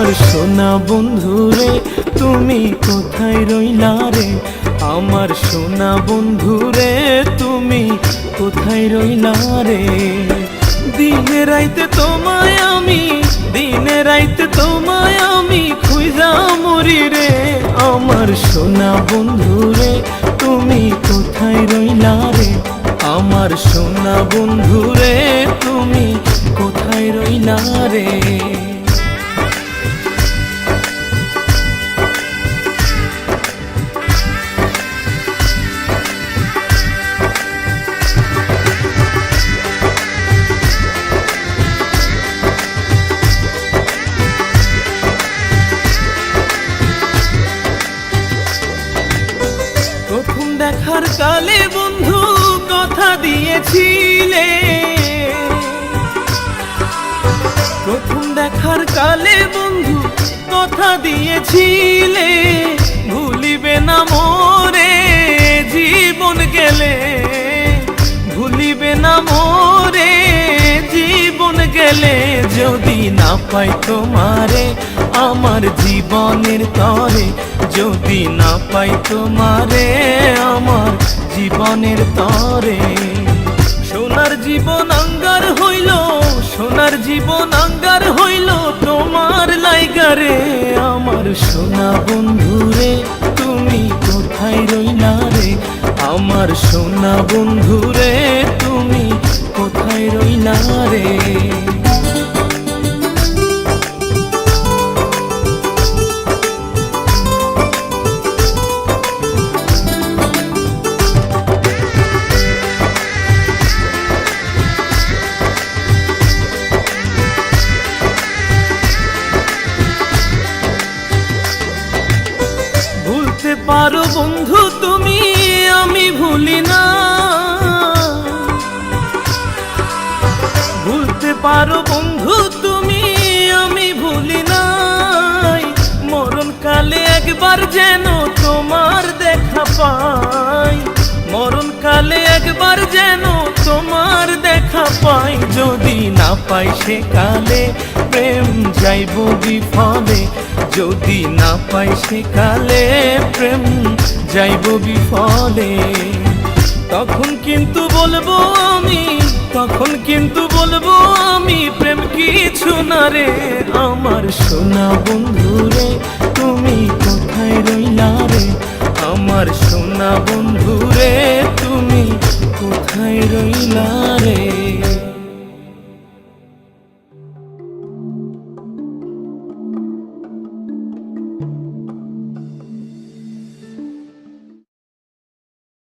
আমার সোনা বন্ধু রে তুমি কোথায় রইলা রে, আমার সোনা বন্ধু রে তুমি কোথায় রইলা রে। দিনে রাইতে তোমায় আমি, দিনে রাইতে তোমায় আমি খুঁজা মরি রে, আমার সোনা বন্ধু রে তুমি কোথায় রইলা রে, আমার সোনা বন্ধু রে তুমি কোথায় রইলা রে। প্রথম দেখার কালে বন্ধু কথা দিয়েছিলে, প্রথম দেখার কালে বন্ধু কথা দিয়েছিলে, ভুলিবে না মোরে জীবন গেলে, ভুলিবে না মোরে জীবন গেলে, যদি না পাই তোমারে আমার জীবনের তরে, যদি না পাই তোমারে আমার জীবনের তরে। সোনার জীবন আঙ্গার হইল, সোনার জীবন আঙ্গার হইল তোমার লাইগারে, আমার সোনা বন্ধু রে তুমি কোথায় রইলা রে, আমার সোনা বন্ধু রে তুমি কোথায় রইলা রে। ভুলতে পারো বন্ধু তুমি আমি ভুলি না, ভুলতে পারো বন্ধু তুমি আমি ভুলি নাই, মরণকালে একবার যেন তোমার দেখা পাই, মরণকালে একবার যেন তোমার দেখা পাই, যদি না পাই সে কালে প্রেম যাইব বিফলে, যদি না পাই সে কালে প্রেম যাইব বিফলে। তখন কিন্তু বলবো আমি, তখন কিন্তু বলবো আমি প্রেম কিছু না রে, আমার সোনা বন্ধু রে তুমি কোথায় রইলা রে, আমার সোনা বন্ধু রে তুমি কোথায় রইলা রে।